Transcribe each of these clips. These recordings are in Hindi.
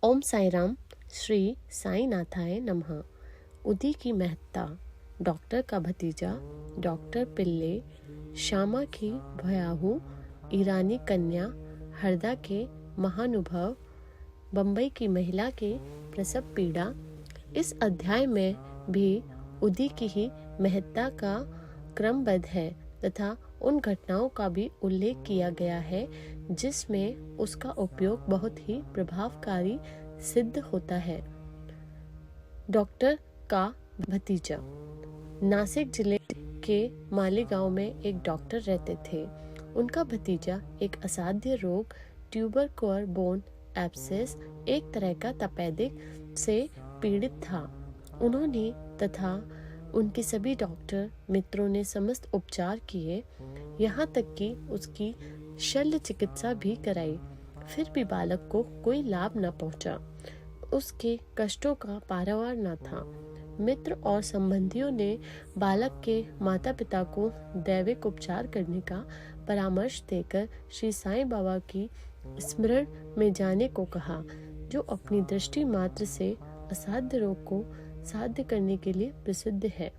ओम साई राम। श्री साई नाथाय नमः। उदी की महत्ता। डॉक्टर का भतीजा डॉक्टर पिल्ले, श्यामा की भयाहू ईरानी कन्या, हरदा के महानुभव, बम्बई की महिला के प्रसव पीड़ा। इस अध्याय में भी उदी की ही महत्ता का क्रमबद्ध है तथा उन घटनाओं का भी उल्लेख किया गया है जिसमें उसका उपयोग बहुत ही प्रभावकारी सिद्ध होता है। डॉक्टर का भतीजा। नासिक जिले के मालेगांव में एक डॉक्टर रहते थे। उनका भतीजा एक असाध्य रोग ट्यूबरकुलर बोन एब्सेस, एक तरह का तपेदिक से पीड़ित था। उन्होंने तथा उनके सभी डॉक्टर मित्रों ने समस्त उपचार किए, यहाँ तक कि उसकी शल्य चिकित्सा भी कराई, फिर भी बालक को कोई लाभ न पहुंचा। उसके कष्टों का पारावार न था। मित्र और संबंधियों ने बालक के माता पिता को दैविक उपचार करने का परामर्श देकर श्री साईं बाबा की स्मरण में जाने को कहा, जो अपनी दृष्टि मात्र से असाध्य रोग को साध्य करने के लिए प्रसिद्ध है।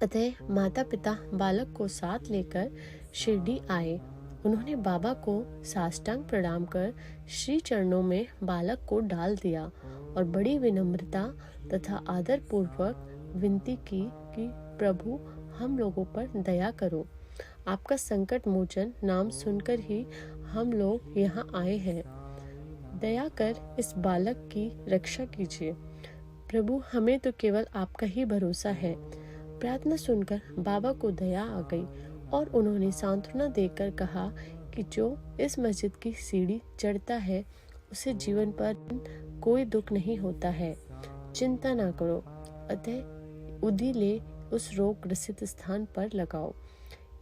अतः माता पिता बालक को साथ लेकर शिरडी आए। उन्होंने बाबा को साष्टांग प्रणाम कर श्री चरणों में बालक को डाल दिया और बड़ी विनम्रता तथा आदर पूर्वक विनती की कि प्रभु हम लोगों पर दया करो। आपका संकट मोचन नाम सुनकर ही हम लोग यहाँ आए हैं। दया कर इस बालक की रक्षा कीजिए। प्रभु, हमें तो केवल आपका ही भरोसा है। प्रार्थना सुनकर बाबा को दया आ गई और उन्होंने सांत्वना देकर कहा कि जो इस मस्जिद की सीढ़ी चढ़ता है उसे जीवन पर कोई दुख नहीं होता है। चिंता ना करो। अतः उदी ले उस रोग ग्रसित स्थान पर लगाओ।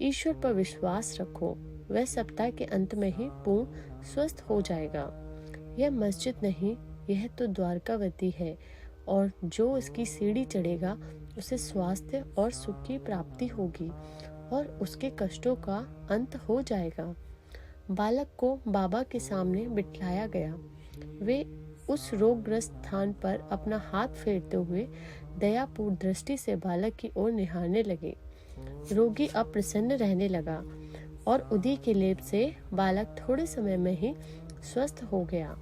ईश्वर पर विश्वास रखो, वह सप्ताह के अंत में ही पूर्ण स्वस्थ हो जाएगा। यह मस्जिद नहीं, यह तो द्वारकावती है और जो इसकी सीढ़ी चढ़ेगा उसे स्वास्थ्य और सुख की प्राप्ति होगी और उसके कष्टों का अंत हो जाएगा। बालक को बाबा के सामने बिठाया गया। वे उस रोगग्रस्त स्थान पर अपना हाथ फेरते हुए दयापूर्ण दृष्टि से बालक की ओर निहारने लगे। रोगी अब प्रसन्न रहने लगा और उदी के लेप से बालक थोड़े समय में ही स्वस्थ हो गया।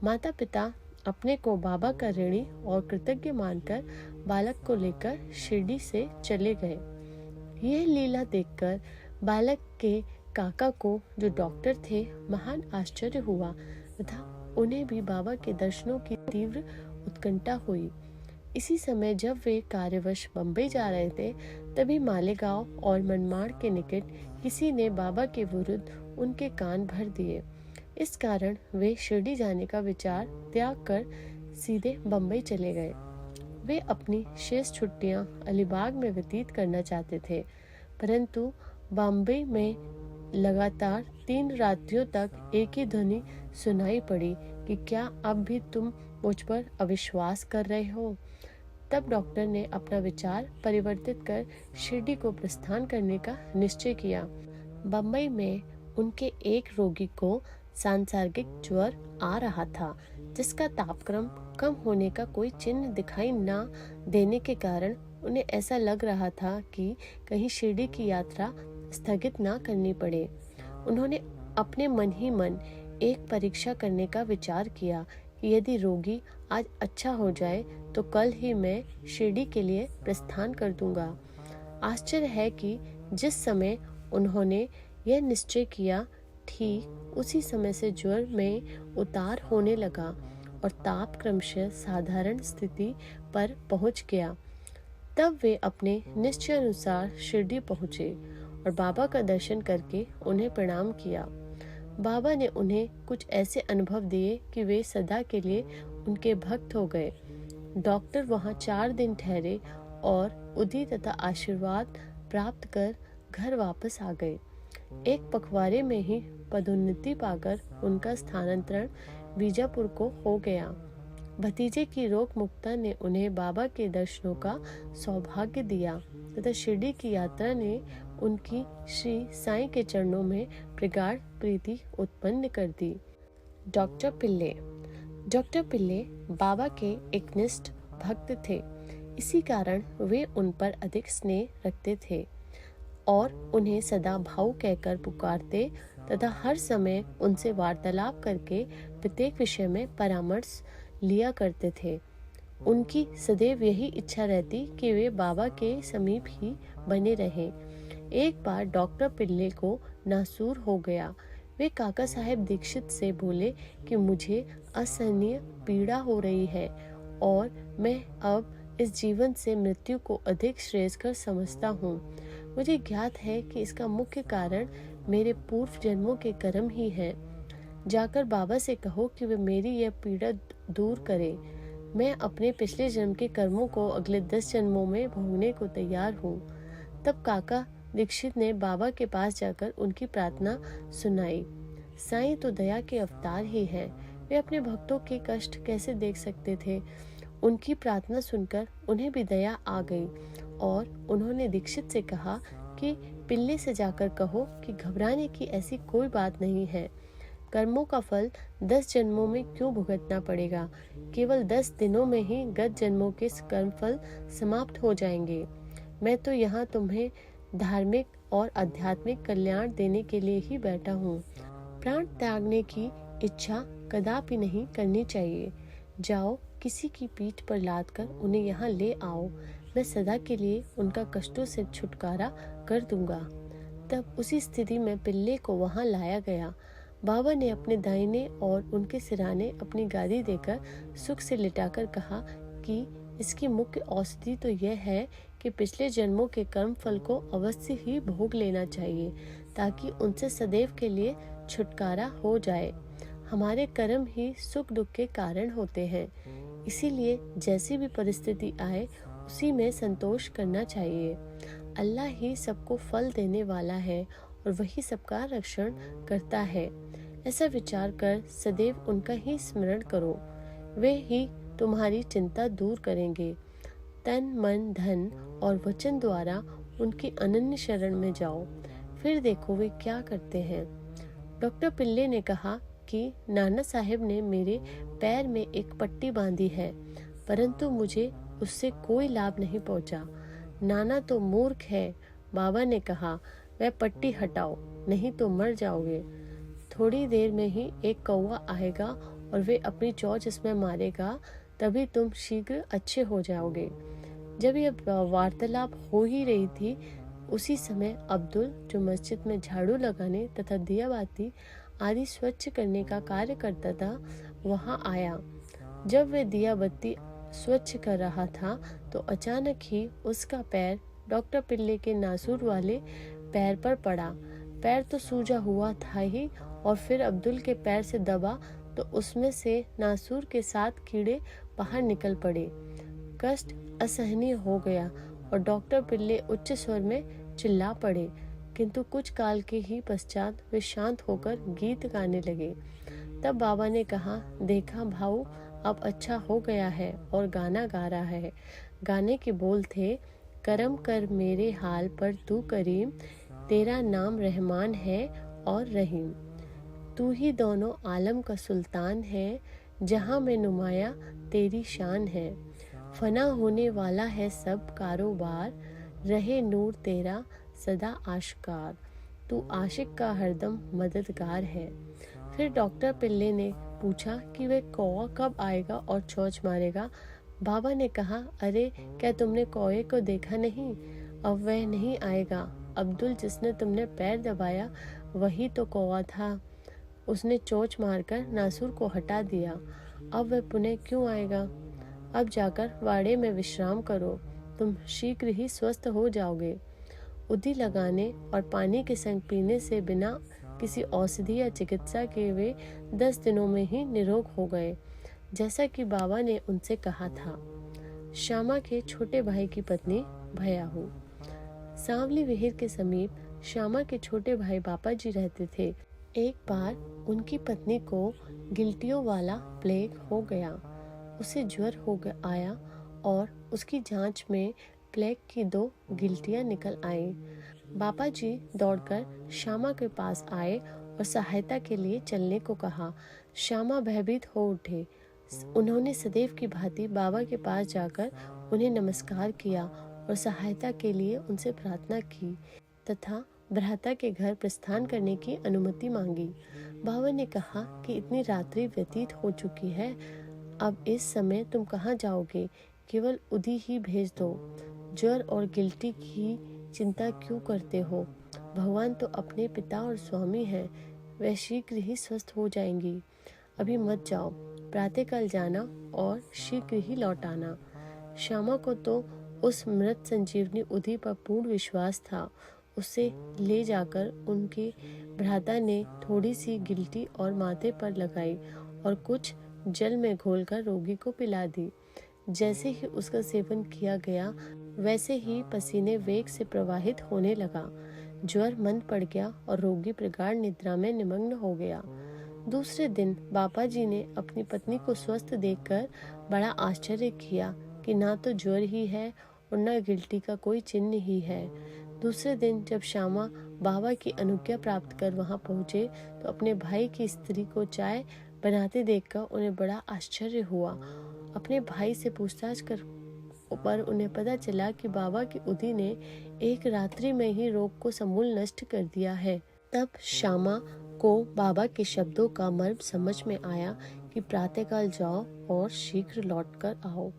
माता पिता अपने को बाबा का ऋणी और कृतज्ञ मानकर बालक को लेकर शिरडी से चले गए। यह लीला देखकर बालक के काका को, जो डॉक्टर थे, महान आश्चर्य हुआ तथा उन्हें भी बाबा के दर्शनों की तीव्र उत्कंठा हुई। इसी समय जब वे कार्यवश बम्बई जा रहे थे, तभी मालेगांव और मनमाड़ के निकट किसी ने बाबा के विरुद्ध उनके कान भर दिए। इस कारण वे शिरडी जाने का विचार त्याग कर सीधे बम्बई चले गए। वे अपनी शेष छुट्टियां अलीबाग में व्यतीत करना चाहते थे, परंतु बम्बई में लगातार 3 रात्रियों तक एक ही ध्वनि सुनाई पड़ी कि क्या अब भी तुम मुझ पर अविश्वास कर रहे हो। तब डॉक्टर ने अपना विचार परिवर्तित कर शिरडी को प्रस्थान करने का निश्चय किया। बम्बई में उनके एक रोगी को सांसर्गिक ज्वर आ रहा था, जिसका तापक्रम कम होने का कोई चिन्ह दिखाई न देने के कारण उन्हें ऐसा लग रहा था कि कहीं शिरडी की यात्रा स्थगित न करनी पड़े। उन्होंने अपने मन ही मन एक परीक्षा करने का विचार किया कि यदि रोगी आज अच्छा हो जाए तो कल ही मैं शिरडी के लिए प्रस्थान कर दूंगा। आश्चर्य है कि जिस समय उन्होंने यह निश्चय किया, ठीक उसी समय से ज्वर में उतार होने लगा और ताप क्रमशः साधारण स्थिति पर पहुंच गया। तब वे अपने निश्चय अनुसार शिरडी पहुंचे और बाबा का दर्शन करके उन्हें प्रणाम किया। बाबा ने उन्हें कुछ ऐसे अनुभव दिए कि वे सदा के लिए उनके भक्त हो गए। डॉक्टर वहां 4 दिन ठहरे और उदी तथा आशीर्वाद प्राप्त कर घर वापस आ गए। एक पखवाड़े में ही पदोन्नति पाकर उनका स्थानांतरण बीजापुर को हो गया। भतीजे की रोग मुक्ता ने उन्हें बाबा के दर्शनों का सौभाग्य दिया तथा शिरडी की यात्रा ने उनकी श्री साईं के चरणों में प्रगाढ़ प्रीति उत्पन्न कर दी। डॉक्टर पिल्ले। डॉक्टर पिल्ले बाबा के एक निष्ठ भक्त थे। इसी कारण वे उन पर अधिक स्नेह रखते थे और उन्हें सदा भाऊ कहकर पुकारते तथा हर समय उनसे वार्तालाप करके प्रत्येक विषय में परामर्श लिया करते थे। उनकी सदैव यही इच्छा रहती कि वे बाबा के समीप ही बने रहें। एक बार डॉक्टर पिल्ले को नासूर हो गया। वे काका साहेब दीक्षित से बोले कि मुझे असहनीय पीड़ा हो रही है और मैं अब इस जीवन से मृत्यु को अधिक श्रेयस्कर समझता हूँ। मुझे ज्ञात है कि इसका मुख्य कारण मेरे पूर्व जन्मों के कर्म ही है। जाकर बाबा से कहो कि वे मेरी यह पीड़ा दूर करे। मैं अपने पिछले जन्म के कर्मों को अगले 10 जन्मों में भोगने को तैयार हूँ। तब काका दीक्षित ने बाबा के पास जाकर उनकी प्रार्थना सुनाई। साईं तो दया के अवतार ही है, वे अपने भक्तों के कष्ट कैसे देख सकते थे। उनकी प्रार्थना सुनकर उन्हें भी दया आ गई और उन्होंने दीक्षित से कहा कि पिल्ले से जाकर कहो कि घबराने की ऐसी कोई बात नहीं है। कर्मों का फल 10 जन्मों में क्यों भुगतना पड़ेगा। केवल 10 दिनों में ही गत जन्मों के कर्म फल समाप्त हो जाएंगे। मैं तो यहाँ तुम्हें धार्मिक और आध्यात्मिक कल्याण देने के लिए ही बैठा हूँ। प्राण त्यागने की इच्छा कदापि नहीं करनी चाहिए। जाओ, किसी की पीठ पर लाद कर उन्हें यहाँ ले आओ। मैं सदा के लिए उनका कष्टों से छुटकारा कर दूंगा। तब उसी स्थिति में पिल्ले को वहाँ लाया गया। बाबा ने अपने दाहिने और उनके सिराने अपनी गादी देकर सुख से लिटाकर कहा कि इसकी मुख्य औषधि तो यह है कि पिछले जन्मों के कर्म फल को अवश्य ही भोग लेना चाहिए ताकि उनसे सदैव के लिए छुटकारा हो जाए। हमारे कर्म ही सुख दुख के कारण होते हैं, इसीलिए जैसी भी परिस्थिति आए उसी में संतोष करना चाहिए। अल्लाह ही सबको फल देने वाला है और वही सबका रक्षण करता है। ऐसा विचार कर सदैव उनका ही स्मरण करो, वे ही तुम्हारी चिंता दूर करेंगे। तन मन धन और वचन द्वारा उनकी अनन्य शरण में जाओ, फिर देखो वे क्या करते हैं। डॉक्टर पिल्ले ने कहा कि नाना साहेब ने मेरे पैर में एक पट्टी बांधी है, परंतु मुझे उससे कोई लाभ नहीं पहुंचा। नाना तो मूर्ख है। बाबा ने कहा, वह पट्टी हटाओ, नहीं तो मर जाओगे। थोड़ी देर में ही एक कौवा आएगा और वे अपनी चोंच इसमें मारेगा, तभी तुम शीघ्र अच्छे हो जाओगे। जब यह वार्तालाप हो ही रही थी, उसी समय अब्दुल, जो मस्जिद में झाड़ू लगाने तथा दिया बाती आदि स्वच्छ करने का कार्य करता था, वहां आया। जब वह दिया बत्ती स्वच्छ कर रहा था तो अचानक ही उसका पैर डॉक्टर पिल्ले के नासूर वाले पैर पर पड़ा। पैर तो सूजा हुआ था ही और फिर अब्दुल के पैर से दबा तो उसमें से नासूर के 7 कीड़े बाहर निकल पड़े। कष्ट असहनीय हो गया और डॉक्टर पिल्ले उच्च स्वर में चिल्ला पड़े, किंतु कुछ काल के ही पश्चात वे शांत होकर गीत गाने लगे। तब बाबा ने कहा, देखा भाऊ, अब अच्छा हो गया है और गाना गा रहा है। गाने के बोल थे, करम कर मेरे हाल पर तू करीम, तेरा नाम रहमान है और रहीम। तू ही दोनों आलम का सुल्तान है, जहाँ में नुमाया तेरी शान है। फना होने वाला है सब कारोबार, रहे नूर तेरा सदा आश्कार। तू आशिक का हरदम मददगार है। फिर डॉक्टर पिल्ले ने पूछा कि वह कौवा कब आएगा और चोंच मारेगा। बाबा ने कहा, अरे क्या तुमने कौवे को देखा नहीं? अब वह नहीं आएगा। अब्दुल, जिसने तुमने पैर दबाया, वही तो कौवा था। उसने चोंच मारकर नासूर को हटा दिया। अब वह पुनः क्यों आएगा? अब जाकर वाड़े में विश्राम करो, तुम शीघ्र ही स्वस्थ हो जाओगे। उदी लगाने और पानी के संग पीने से बिना किसी औषधि या चिकित्सा के वे 10 दिनों में ही निरोग हो गए, जैसा कि बाबा ने उनसे कहा था। श्यामा के छोटे भाई की पत्नी भयाहू। सांवली विहिर के समीप श्यामा के छोटे भाई बापा जी रहते थे। एक बार उनकी पत्नी को गिल्टियों वाला प्लेग हो गया। उसे ज्वर आया और उसकी जांच में प्लेग की 2 गिल्टियां निकल आईं। बापा जी दौड़कर श्यामा के पास आए और सहायता के लिए चलने को कहा। श्यामा भयभीत हो उठे। उन्होंने सदैव की भांति बाबा के पास जाकर उन्हें नमस्कार किया और सहायता के लिए उनसे प्रार्थना की तथा भ्राता के घर प्रस्थान करने की अनुमति मांगी। बाबा ने कहा कि इतनी रात्रि व्यतीत हो चुकी है, अब इस समय तुम कहाँ जाओगे? केवल उदी ही भेज दो। ज्वर और गिल्टी की चिंता क्यों करते हो? भगवान तो अपने पिता और स्वामी हैं, वह शीघ्र ही स्वस्थ हो जाएंगी। अभी मत जाओ, प्रातःकाल जाना और शीघ्र ही लौट आना। श्यामा को तो उस मृत संजीवनी उदी पर पूर्ण विश्वास था। उसे ले जाकर उनके भ्राता ने थोड़ी सी गिल्टी और माथे पर लगाई और कुछ जल में घोलकर रोगी को पिला दी। जैसे ही उसका सेवन किया गया, वैसे ही पसीने वेग से प्रवाहित होने लगा। ज्वर मंद पड़ गया और रोगी प्रगाढ़ निद्रा में निमग्न हो गया। दूसरे दिन बाबा जी ने अपनी पत्नी को स्वस्थ देखकर बड़ा आश्चर्य किया कि ना तो ज्वर ही है और न गिल्टी का कोई चिन्ह ही है। दूसरे दिन जब श्यामा बाबा की अनुज्ञा प्राप्त कर वहां पहुंचे तो अपने भाई की स्त्री को चाय बनाते देखकर उन्हें बड़ा आश्चर्य हुआ। अपने भाई से पूछताछ कर पर उन्हें पता चला कि बाबा की उदी ने एक रात्रि में ही रोग को समूल नष्ट कर दिया है। तब श्यामा को बाबा के शब्दों का मर्म समझ में आया कि प्रातःकाल जाओ और शीघ्र लौट कर आओ।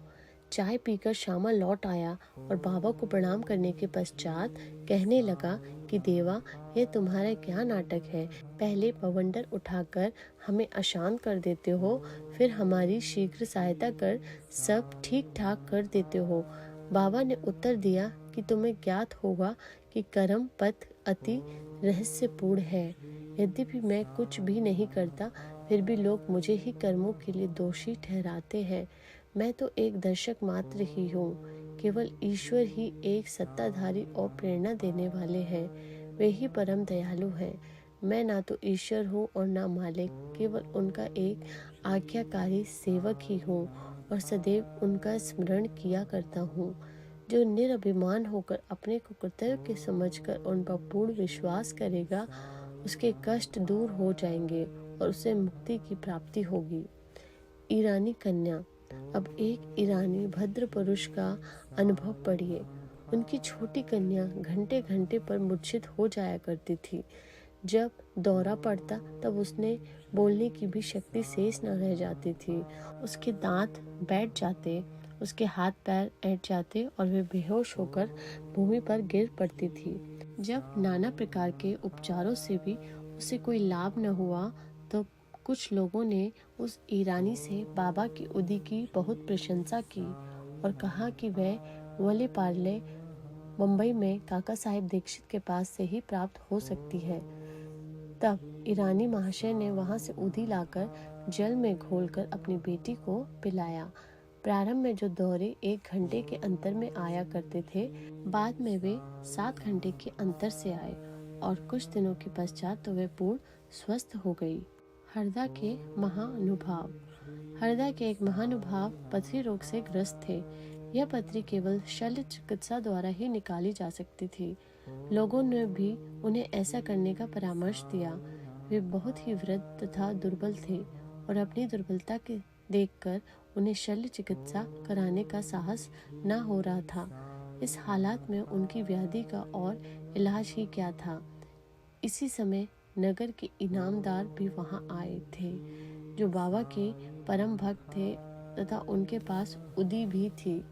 चाय पीकर श्यामा लौट आया और बाबा को प्रणाम करने के पश्चात कहने लगा कि देवा, ये तुम्हारा क्या नाटक है? पहले बवंडर उठाकर हमें अशांत कर देते हो, फिर हमारी शीघ्र सहायता कर सब ठीक ठाक कर देते हो। बाबा ने उत्तर दिया कि तुम्हें ज्ञात होगा कि कर्म पथ अति रहस्यपूर्ण है। यद्यपि मैं कुछ भी नहीं करता, फिर भी लोग मुझे ही कर्मों के लिए दोषी ठहराते हैं। मैं तो एक दर्शक मात्र ही हूँ। केवल ईश्वर ही एक सत्ताधारी और प्रेरणा देने वाले हैं। वे ही परम दयालु हैं। मैं ना तो ईश्वर हूँ और ना मालिक, केवल उनका एक आज्ञाकारी सेवक ही हूँ और सदैव उनका स्मरण किया करता हूँ। जो निरभिमान होकर अपने को कृतज्ञ समझकर उन पर पूर्ण विश्वास करेगा, उसके कष्ट दूर हो जाएंगे और उसे मुक्ति की प्राप्ति होगी। ईरानी कन्या। अब एक ईरानी भद्र पुरुष का अनुभव पढ़िए। उनकी छोटी कन्या घंटे घंटे पर मूर्छित हो जाया करती थी। जब दौरा पड़ता तब उसने बोलने की भी शक्ति शेष न रह जाती थी। उसके दांत बैठ जाते, उसके हाथ पैर ऐंठ जाते और वे बेहोश होकर भूमि पर गिर पड़ती थी। जब नाना प्रकार के उपचारों से भी उसे कोई लाभ न हुआ तो कुछ लोगों ने उस ईरानी से बाबा की उदी की बहुत प्रशंसा की और कहा कि वह वले पार्ले मुंबई में काका साहेब दीक्षित के पास से ही प्राप्त हो सकती है। तब ईरानी महाशय ने वहां से उदी लाकर जल में घोलकर अपनी बेटी को पिलाया। प्रारंभ में जो दौरे 1 घंटे के अंतर में आया करते थे, बाद में वे 7 घंटे के अंतर से आए और कुछ दिनों के पश्चात तो वे पूर्ण स्वस्थ हो गई। हरदा के महानुभाव। हरदा के एक महानुभाव पथरी रोग से ग्रस्त थे। यह पथरी केवल शल्य चिकित्सा द्वारा ही निकाली जा सकती थी। लोगों ने भी उन्हें ऐसा करने का परामर्श दिया। वे बहुत ही वृद्ध तथा दुर्बल थे और अपनी दुर्बलता के देखकर उन्हें शल्य चिकित्सा कराने का साहस न हो रहा था। इस हालात में उनकी व्याधि का और इलाज ही क्या था। इसी समय नगर के इनामदार भी वहां आए थे, जो बाबा के परम भक्त थे तथा उनके पास उदी भी थी।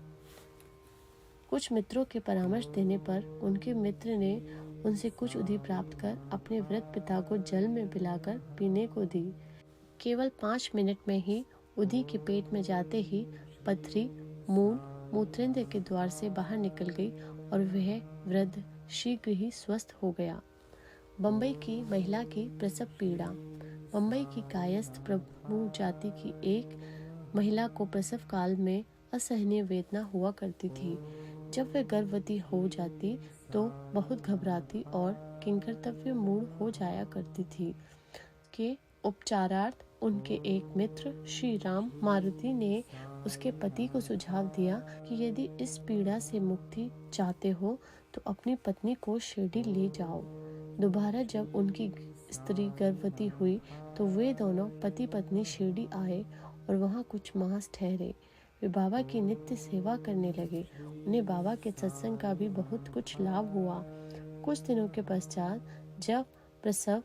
कुछ मित्रों के परामर्श देने पर उनके मित्र ने उनसे कुछ उदी प्राप्त कर अपने वृद्ध पिता को जल में पिलाकर पीने को दी। केवल 5 मिनट में ही उदी के पेट में जाते ही पथरी मूल मूत्रेंद्र के द्वार से बाहर निकल गई और वह वृद्ध शीघ्र ही स्वस्थ हो गया। बम्बई की महिला की प्रसव पीड़ा। बम्बई की कायस्थ प्रभु जाति की एक महिला को प्रसव काल में असहनीय वेदना हुआ करती थी। जब वह गर्भवती हो जाती तो बहुत घबराती और किंकर्तव्य मूढ़ हो जाया करती थी। के उपचारार्थ उनके एक मित्र श्री राम मारुति ने उसके पति को सुझाव दिया कि यदि इस पीड़ा से मुक्ति चाहते हो तो अपनी पत्नी को शिरडी ले जाओ। दोबारा जब उनकी स्त्री गर्भवती हुई तो वे दोनों पति पत्नी शिरडी आए और वहाँ कुछ मास ठहरे। वे बाबा की नित्य सेवा करने लगे। उन्हें बाबा के सत्संग का भी बहुत कुछ लाभ हुआ। कुछ दिनों के पश्चात जब प्रसव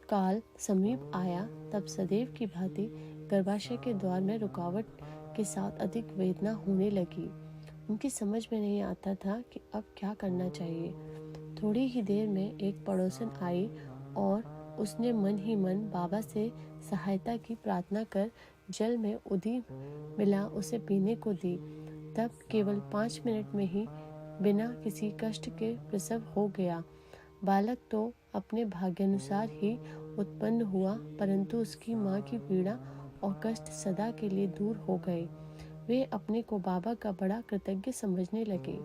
काल समीप आया, तब सदैव की भांति गर्भाशय के द्वार में रुकावट के साथ अधिक वेदना होने लगी। उनकी समझ में नहीं आता था कि अब क्या करना चाहिए। थोड़ी ही देर में एक पड़ोसन आई और उसने मन ही मन बाबा से सहायता की प्रार्थना कर जल में उधी मिला उसे पीने को दी। तब केवल 5 मिनट में ही बिना किसी कष्ट के प्रसव हो गया। बालक तो अपने भाग्यानुसार ही उत्पन्न हुआ, परंतु उसकी माँ की पीड़ा और कष्ट सदा के लिए दूर हो गए। वे अपने को बाबा का बड़ा कृतज्ञ समझने लगे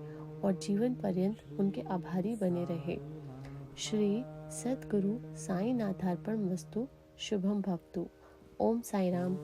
और जीवन पर्यंत उनके आभारी बने रहे। श्री सद्गुरु साईनाथार्पण मस्तु। शुभम भवतु। ओम साई राम।